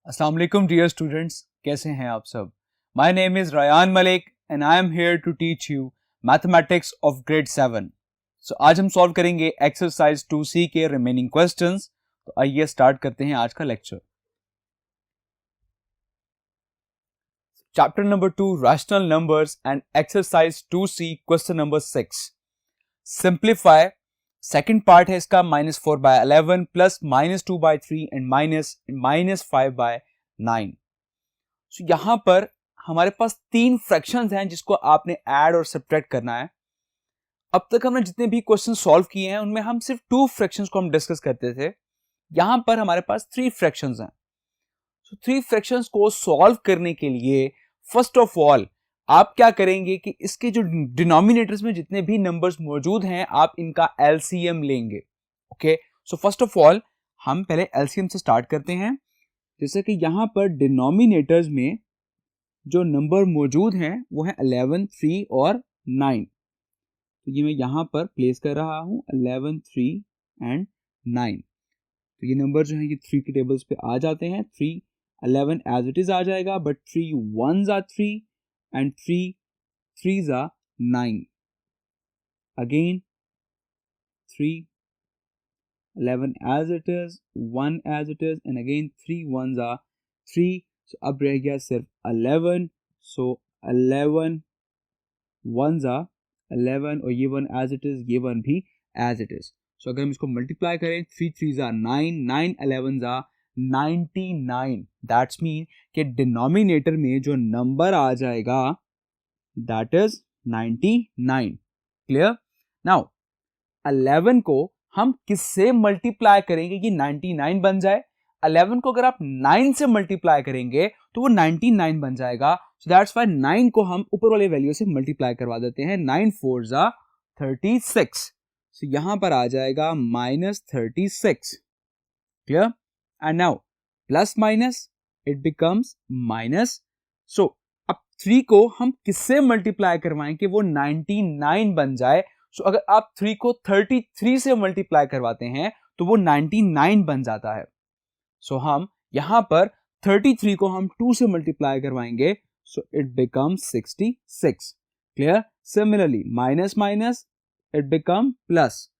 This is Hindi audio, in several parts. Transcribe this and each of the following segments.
अस्सलाम वालेकुम डियर स्टूडेंट्स, कैसे हैं आप सब। My name is Ryan Malik and I am here to teach you mathematics of grade 7। So आज हम सॉल्व करेंगे एक्सरसाइज 2C के रिमेनिंग क्वेश्चंस। तो आइए स्टार्ट करते हैं आज का lecture. Chapter number 2 rational numbers and exercise 2C question number 6 simplify. Second part है इसका -4/11 प्लस -2/3 एंड -5/9। So, यहां पर हमारे पास तीन फ्रैक्शंस हैं जिसको आपने ऐड और सब्ट्रैक्ट करना है। अब तक हमने जितने भी क्वेश्चन सॉल्व किए हैं उनमें हम सिर्फ टू फ्रैक्शंस को हम डिस्कस करते थे। यहां पर हमारे पास थ्री फ्रैक्शंस हैं। तो थ्री फ्रैक्शंस को सॉल्व करने के लिए फर्स्ट ऑफ ऑल आप क्या करेंगे कि इसके जो डिनोमिनेटर्स में जितने भी नंबर्स मौजूद हैं आप इनका एलसीएम लेंगे। Okay, so first of all हम पहले एलसीएम से स्टार्ट करते हैं। जैसे कि यहां पर डिनोमिनेटर्स में जो नंबर मौजूद हैं वो है 11, 3 और 9। तो ये मैं यहां पर प्लेस कर रहा हूं 11, 3 एंड 9। तो ये नंबर जो है ये 3 के टेबल्स पे आ जाते हैं। 3, 11 एज इट इज आ जाएगा, but 3 1s are 3 and 3 3s are 9। Again 3, 11 as it is, 1 as it is, and again 3 1s are 3। so अब रह गया सिर्फ 11। so 11 1s are 11 और ये 1 as it is, ये 1 भी as it is। so अगर हम इसको मल्टीप्लाई करें 3 3s are 9, 9 11s are 99। That's mean कि डिनोमिनेटर में जो नंबर आ जाएगा दैट इज 99। क्लियर। नाउ 11 को हम किससे मल्टीप्लाई करेंगे कि 99 बन जाए। 11 को अगर आप 9 से मल्टीप्लाई करेंगे तो वो 99 बन जाएगा। सो दैट्स व्हाई 9 को हम ऊपर वाले वैल्यू से मल्टीप्लाई करवा देते हैं। 9 4s are 36। सो यहां पर आ जाएगा -36। Clear. And now plus minus it becomes minus. So अब 3 को हम किससे मल्टीप्लाई करवाएं कि वो 99 बन जाए। सो अगर आप 3 को 33 से मल्टीप्लाई करवाते हैं तो वो 99 बन जाता है। सो हम यहां पर 33 को हम 2 से मल्टीप्लाई करवाएंगे, so it becomes 66। Clear. Similarly minus minus it become plus.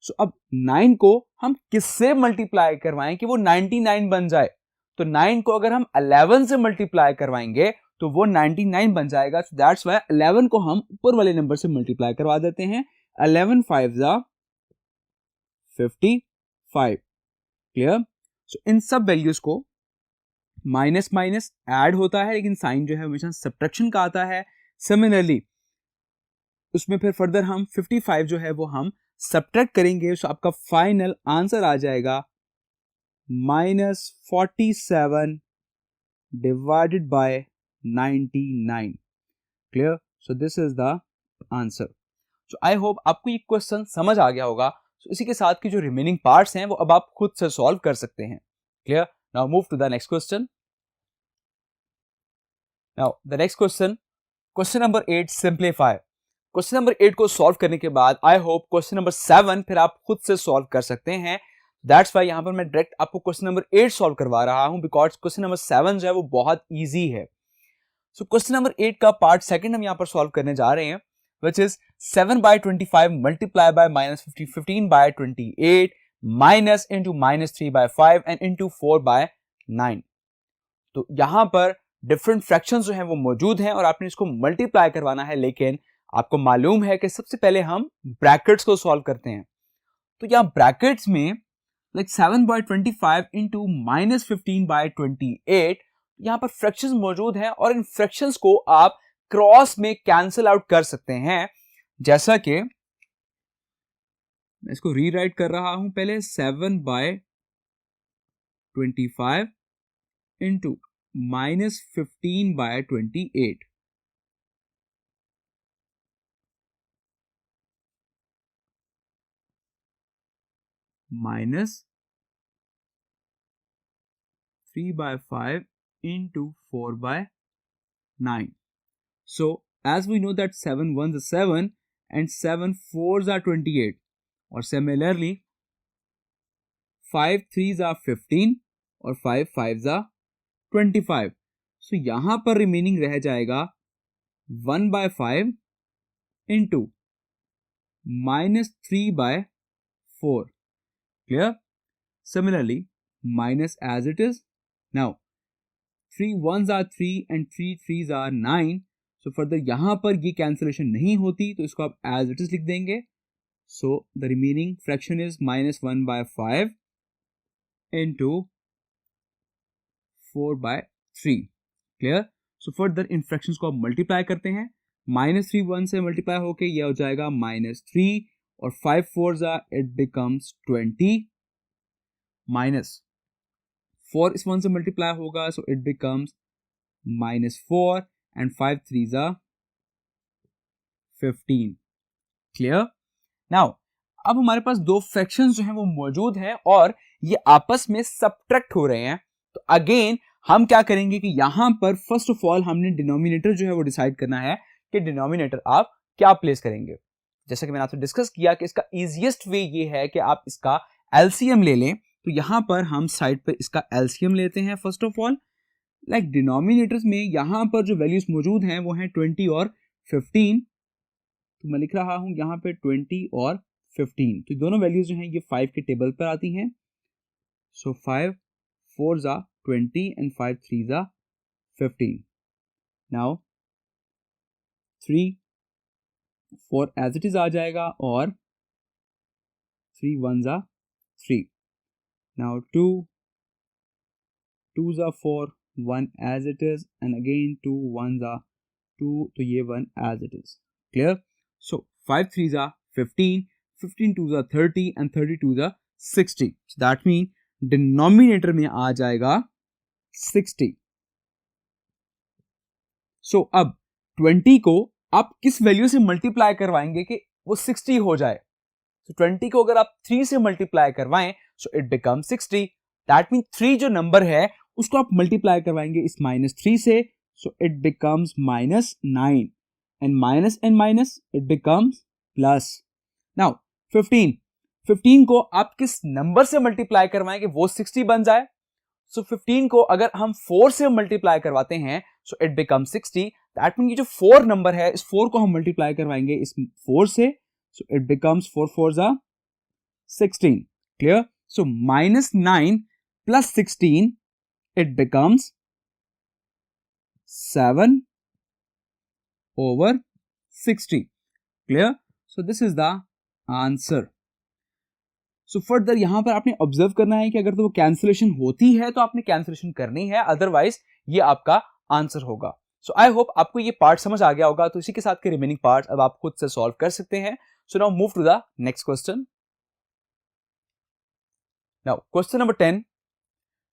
So अब 9 को हम किससे मल्टीप्लाई करवाएं कि वो 99 बन जाए। तो 9 को अगर हम 11 से मल्टीप्लाई करवाएंगे तो वो 99 बन जाएगा। सो दैट्स व्हाई 11 को हम ऊपर वाले नंबर से मल्टीप्लाई करवा देते हैं। 11 5s are 55। क्लियर। सो इन सब वैल्यूज को माइनस माइनस ऐड होता है लेकिन साइन जो है हमेशा सब्ट्रैक्शन का आता है। सिमिलरली उसमें फिर फर्दर हम 55 जो है वो हम सब्ट्रैक्ट करेंगे। सो आपका फाइनल आंसर आ जाएगा -47 divided by 99। Clear. So this is the answer. So I hope आपको ये क्वेश्चन समझ आ गया होगा। सो इसी के साथ की जो रिमेनिंग पार्ट्स हैं वो अब आप खुद से सॉल्व कर सकते हैं। Clear. Now move to the next question. Now the next question, question number 8 simplify. Question number 8 को सॉल्व करने के बाद आई होप क्वेश्चन नंबर 7 फिर आप खुद से सॉल्व कर सकते हैं। दैट्स वाई यहां पर मैं डायरेक्ट आपको क्वेश्चन नंबर 8 सॉल्व करवा रहा हूं बिकॉज क्वेश्चन नंबर 7 जो है वो बहुत ईजी है। सो क्वेश्चन नंबर 8 का पार्ट सेकंड हम यहां पर सॉल्व करने जा रहे हैं, which is 7/25 multiplied by -50 15/28 minus into -3/5 and into 4/9। तो यहां पर डिफरेंट फ्रैक्शंस जो हैं वो मौजूद हैं और आपने इसको मल्टीप्लाई करवाना है, लेकिन आपको मालूम है कि सबसे पहले हम ब्रैकेट्स को सॉल्व करते हैं। तो यहां ब्रैकेट्स में लाइक 7/25 इंटू -15/28 यहां पर फ्रैक्शंस मौजूद हैं और इन फ्रैक्शंस को आप क्रॉस में कैंसिल आउट कर सकते हैं। जैसा कि मैं इसको रीराइट कर रहा हूं पहले 7/25 into -15/28 minus 3/5 into 4/9। So as we know that 7 1s are 7 and 7 4s are 28, or similarly 5 3s are 15 और 5 5s are 25. सो यहां पर रिमेनिंग रह जाएगा 1/5 into -3/4. Clear? Similarly, minus as it is. Now, 3 ones are 3 and 3 threes are 9. So further यहाँ पर ये cancellation नहीं होती तो इसको आप as it is लिख देंगे. So the remaining fraction is -1/5 into 4/3. Clear? So further in fractions को आप multiply करते हैं. -3 1 से multiply होके ये हो जाएगा -3 और 5 4s are it becomes 20 minus 4 इस 1 से multiply होगा so it becomes -4 and 5 3s are 15. Clear? Now अब हमारे पास दो फ्रैक्शंस जो हैं वो मौजूद हैं और ये आपस में सब्ट्रैक्ट हो रहे हैं. तो अगेन हम क्या करेंगे कि यहां पर फर्स्ट ऑफ ऑल हमने डिनोमिनेटर जो है वो डिसाइड करना है कि डिनोमिनेटर आप क्या प्लेस करेंगे. जैसा कि मैंने आपसे डिस्कस किया कि इसका इजीएस्ट वे ये है कि आप इसका एलसीएम ले लें. तो यहां पर हम साइड पर इसका एलसीएम लेते हैं. First of all like denominators में यहां पर जो वैल्यूज मौजूद हैं वो हैं 20 और 15. तो मैं लिख रहा हूं यहां पे 20 और 15. तो दोनों वैल्यूज जो हैं ये 5 के टेबल पर आती हैं. सो 5 4s are 20 and 5 3s are 15. Now 3 4 as it is आ जाएगा और 3 1s are 3. Now 2 2s are 4 1 as it is and again 2 1s are 2 तो ये 1 as it is. Clear? So 5 3s are 15 15 2s are 30 and 30 2s are 60. So that means denominator में आ जाएगा 60. सो अब 20 को आप किस वैल्यू से मल्टीप्लाई करवाएंगे कि वो 60 हो जाए. तो 20 को अगर आप 3 से मल्टीप्लाई करवाएं so it become 60. That mean 3 जो नंबर है उसको आप मल्टीप्लाई करवाएंगे इस -3 से सो it becomes -9 and minus it becomes plus. Now 15 को आप किस नंबर से मल्टीप्लाई करवाएंगे वो 60 बन जाए. सो 15 को अगर हम 4 से मल्टीप्लाई करवाते हैं so it become 60. That mean ये जो 4 नंबर है इस 4 को हम मल्टीप्लाई करवाएंगे इस 4 से सो it becomes 4 4s are 16. Clear? So -9 plus 16 it becomes 7 over 60. Clear? So this is the answer. So further यहां पर आपने ऑब्जर्व करना है कि अगर तो वो कैंसिलेशन होती है तो आपने कैंसिलेशन करनी है, अदरवाइज ये आपका आंसर होगा. सो आई होप आपको ये पार्ट समझ आ गया होगा. तो इसी के साथ के रिमेनिंग पार्ट अब आप खुद से सॉल्व कर सकते हैं. So now move to the next question. Now question number 10.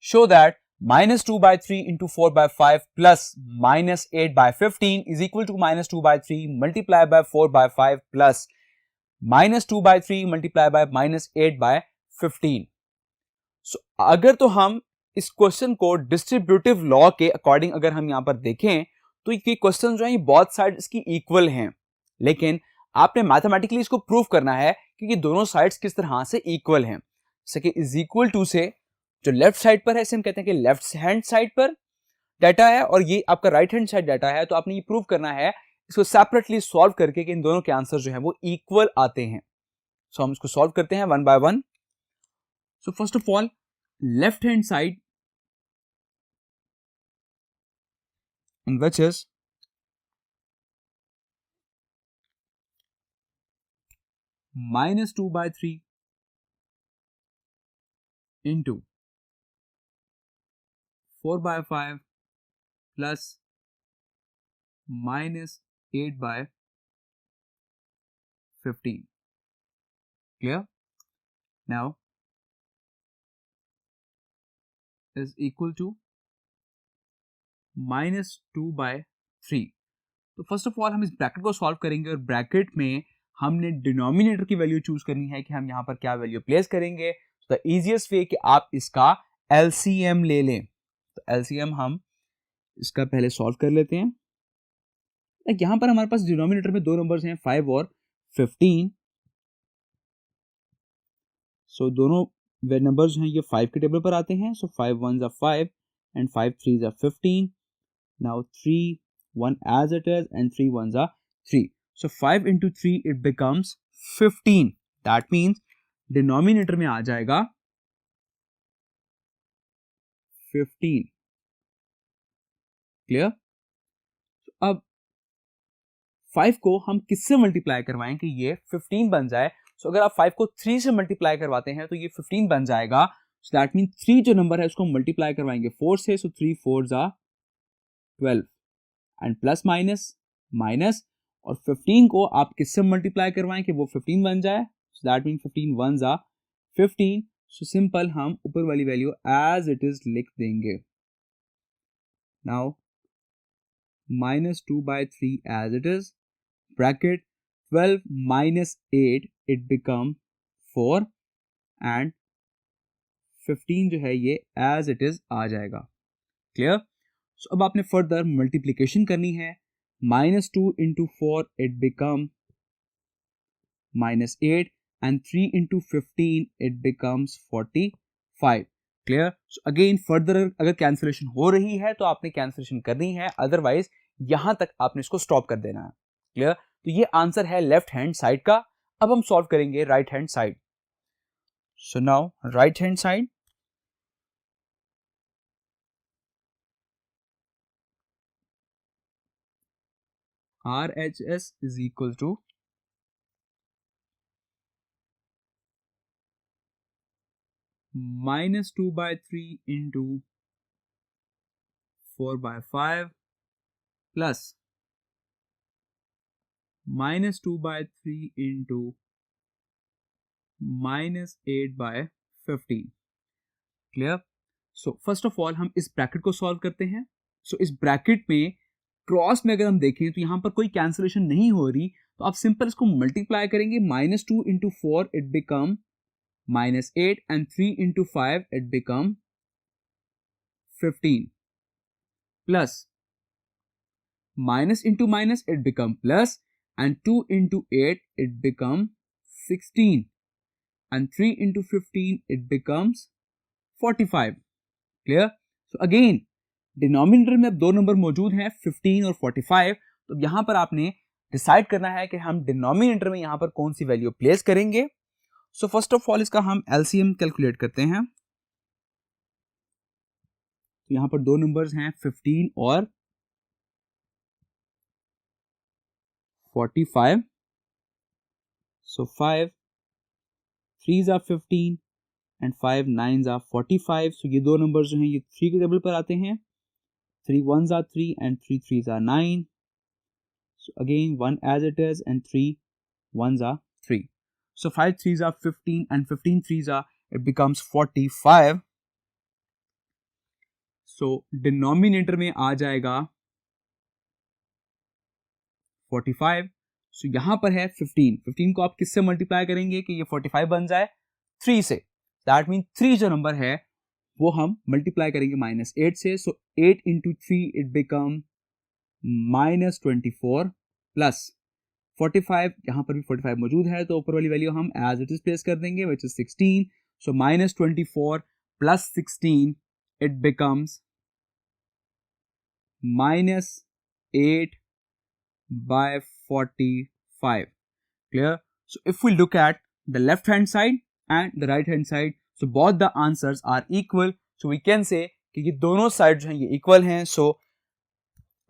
Show that -2/3 into 4/5 plus -8/15 is equal to -2/3 multiplied by 4/5 plus -2/3 multiplied by -8/15. So, अगर तो हम इस क्वेश्चन को डिस्ट्रीब्यूटिव लॉ के अकॉर्डिंग अगर हम यहां पर देखें तो ये क्वेश्चन जो है बोथ साइड इसकी इक्वल हैं, लेकिन आपने मैथमेटिकली इसको प्रूव करना है कि ये दोनों साइड्स किस तरह से इक्वल हैं. जैसे कि इज इक्वल टू से जो लेफ्ट साइड पर है इसे हम कहते हैं कि लेफ्ट हैंड साइड पर डाटा है और ये आपका राइट हैंड साइड डाटा है. तो आपने ये प्रूव करना है इसको सेपरेटली सॉल्व करके कि इन दोनों के आंसर जो है वो इक्वल आते हैं. सो हम इसको सॉल्व करते हैं one by one. So first of all left hand side in which is -2/3 into 4/5 plus -8/15. Clear? Now is equal to -2/3. तो फर्स्ट ऑफ ऑल हम इस ब्रैकेट को सॉल्व करेंगे और ब्रैकेट में हमने डिनोमिनेटर की वैल्यू चूज करनी है कि हम यहां पर क्या वैल्यू प्लेस करेंगे. तो द इजीएस्ट वे कि आप इसका एलसीएम ले लें. तो एलसीएम हम इसका पहले सॉल्व कर लेते हैं. यहां पर हमारे पास डिनोमिनेटर में दो नंबर्स हैं 5 और 15. सो दोनों नंबर्स हैं ये 5 के टेबल पर आते हैं. सो 5 1s are 5 and 5 3s are 15. Now 3 1 as it is and 3 1s are 3. So 5 into 3 it becomes 15. That means denominator में आ जाएगा 15. क्लियर? अब 5 को हम किससे मल्टीप्लाई करवाएं कि ये 15 बन जाए? सो अगर आप 5 को 3 से मल्टीप्लाई करवाते हैं तो ये 15 बन जाएगा. सो दैट मीन 3 जो नंबर है उसको मल्टीप्लाई करवाएंगे 4 से. सो 3 4s are 12 and plus minus minus और 15 को आप किससे मल्टीप्लाई करवाएं कि वो 15 बन जाए? So that mean 15 1s are 15. So simple हम ऊपर वाली वैल्यू एज इट इज लिख देंगे. Now -2/3 as it is, bracket 12 minus 8 it become 4 and 15 जो है ये as it is आ जाएगा. क्लियर? सो अब आपने फर्दर मल्टीप्लीकेशन करनी है. -2 into 4 it become -8 and 3 into 15 it becomes 45. Clear? So again further अगर कैंसिलेशन हो रही है तो आपने कैंसिलेशन करनी है, अदरवाइज यहां तक आपने इसको स्टॉप कर देना है. क्लियर? तो ये आंसर है लेफ्ट हैंड साइड का. अब हम सॉल्व करेंगे right hand side. So now right hand side, RHS is equal to -2/3 into 4/5 plus -2/3 into -8/15. Clear? So first of all हम इस ब्रैकेट को सॉल्व करते हैं. सो इस ब्रैकेट में क्रॉस में अगर हम देखें तो यहां पर कोई कैंसिलेशन नहीं हो रही, तो आप सिंपल इसको मल्टीप्लाई करेंगे. -2 into 4 it become -8 and 3 into 5 it become 15 plus minus into minus it become plus and 2 into 8 it become 16 and 3 into 15 it becomes 45. Clear? So again denominator में अब दो नंबर मौजूद हैं 15 और 45. तो यहां पर आपने डिसाइड करना है कि हम डिनोमिनेटर में यहां पर कौन सी वैल्यू प्लेस करेंगे. सो फर्स्ट ऑफ ऑल इसका हम एलसीएम कैलकुलेट करते हैं. तो यहां पर दो नंबर्स हैं 15 और 45. सो 5 3s are 15 and 5 9s are 45. सो ये दो नंबर्स जो हैं ये 3 के टेबल पर आते हैं. 3 1s are 3 and 3 3s are 9. So again 1 as it is and 3 1s are 3. So 5 3s are 15 and 15 3s are, it becomes 45. So denominator में आ जाएगा 45. So यहाँ पर है 15. 15 को आप किससे मल्टीप्लाई करेंगे कि ये 45 बन जाए? 3 से. दैट मीन 3 जो नंबर है वो हम मल्टीप्लाई करेंगे -8 से. सो 8 into 3 it become -24 प्लस 45. यहाँ पर भी 45 मौजूद है तो ऊपर वाली वैल्यू हम एज इट इज प्लेस कर देंगे which is 16. So -24 plus 16 it becomes -8/45. Clear? So if we look at the left hand side and the right hand side, so both the answers are equal. So we can say कि ये दोनों साइड जो हैं ये इक्वल हैं. So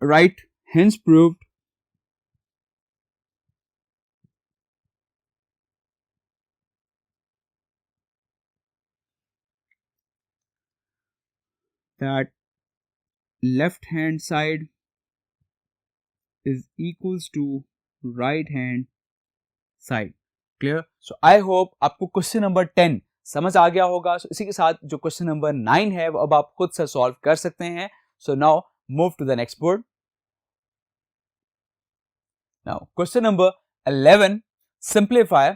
right, hence proved that left hand side is equals to right hand side. Clear? So I hope आपको क्वेश्चन नंबर 10 समझ आ गया होगा. So इसी के साथ जो क्वेश्चन नंबर 9 है वो अब आप खुद से सॉल्व कर सकते हैं. So now move to the next board. Now question number 11, simplify.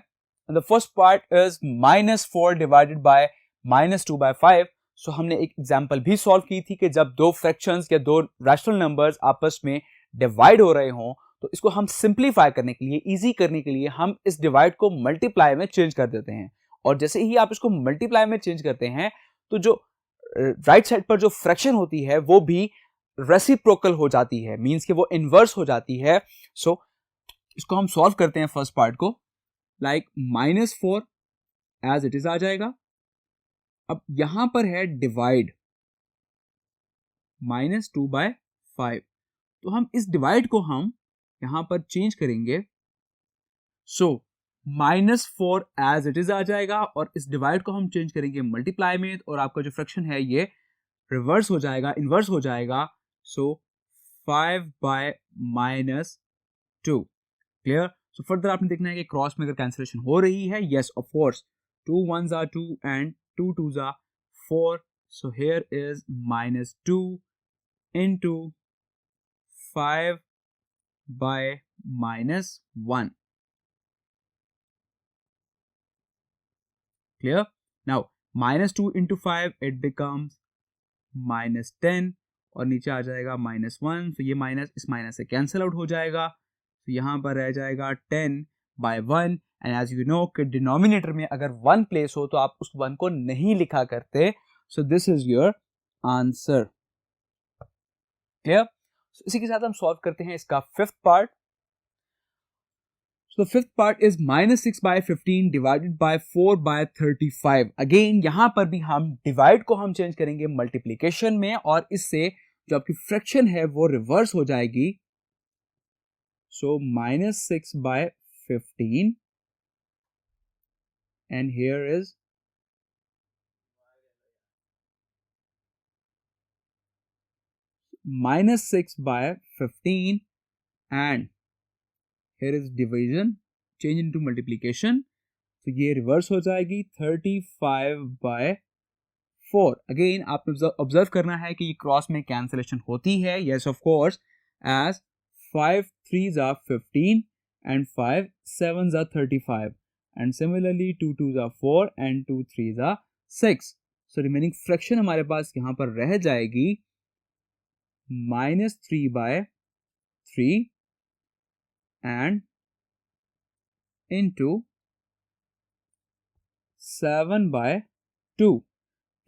And the first part is -4 divided by -2/5. So हमने एक एग्जाम्पल भी सॉल्व की थी कि जब दो फ्रैक्शंस या दो रैशनल नंबर्स आपस में डिवाइड हो रहे हों तो इसको हम सिंप्लीफाई करने के लिए, इजी करने के लिए हम इस डिवाइड को मल्टीप्लाई में चेंज कर देते हैं. और जैसे ही आप इसको मल्टीप्लाई में चेंज करते हैं तो जो राइट साइड पर जो फ्रैक्शन होती है वो भी रेसिप्रोकल हो जाती है, मींस कि वो इनवर्स हो जाती है। सो इसको हम सॉल्व करते हैं फर्स्ट पार्ट को, लाइक -4 एज इट इज आ जाएगा। अब यहां पर है डिवाइड -2/5, तो हम इस डिवाइड को हम यहां पर चेंज करेंगे। सो -4 एज इट इज आ जाएगा और इस डिवाइड को हम चेंज करेंगे मल्टीप्लाई में, और आपका जो फ्रैक्शन है ये रिवर्स हो जाएगा, इनवर्स हो जाएगा। सो 5/-2। क्लियर? सो फर्दर आपने देखना है कि क्रॉस में अगर कैंसिलेशन हो रही है, yes of course, 2 1s are 2 and 2 2s are 4. So here is -2 into 5/-1. Clear? Now -2 into 5 it becomes -10 और नीचे आ जाएगा -1, तो ये माइनस इस माइनस से कैंसिल आउट हो जाएगा, तो यहाँ पर रह जाएगा 10/1। एंड एज यू नो कि डिनोमिनेटर में अगर 1 प्लेस हो तो आप उस 1 को नहीं लिखा करते। So this is your answer. Clear? इसी के साथ हम सॉल्व करते हैं इसका fifth part. So the fifth part is -6/15 divided by 4/35. Again यहां पर भी हम डिवाइड को हम चेंज करेंगे मल्टीप्लीकेशन में, और इससे जो आपकी फ्रैक्शन है वो रिवर्स हो जाएगी। So -6/15 and here is -6/15 and here is division change into multiplication, तो ये रिवर्स हो जाएगी 35/4। अगेन आपने ऑब्जर्व करना है कि ये क्रॉस में कैंसिलेशन होती है, yes of course, as 5 3s are 15 and 5 7s are 35 and similarly 2 2s are 4 and 2 3s are 6। So remaining fraction हमारे पास यहां पर रह जाएगी -3/3 and into 7/2।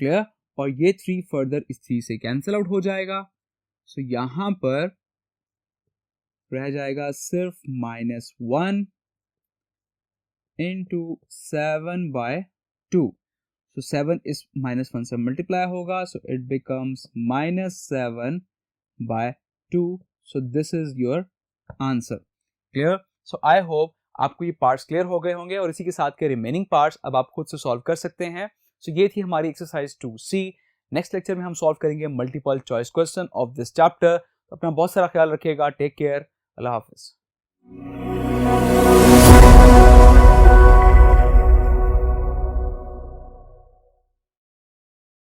क्लियर? और ये 3 फर्दर इस 3 से कैंसिल आउट हो जाएगा, सो यहां पर रह जाएगा सिर्फ -1 into 7/2। सो 7 इस -1 से मल्टीप्लाई होगा, सो it becomes -7/2। So this is your answer. Clear? So I hope आपको ये पार्ट्स क्लियर हो गए होंगे और इसी के साथ के रिमेनिंग पार्ट्स अब आप खुद से सॉल्व कर सकते हैं। सो ये थी हमारी एक्सरसाइज 2C। नेक्स्ट लेक्चर में हम सॉल्व करेंगे multiple choice question of this chapter. तो अपना बहुत सारा ख्याल रखिएगा। Take care. अल्लाह हाफिज।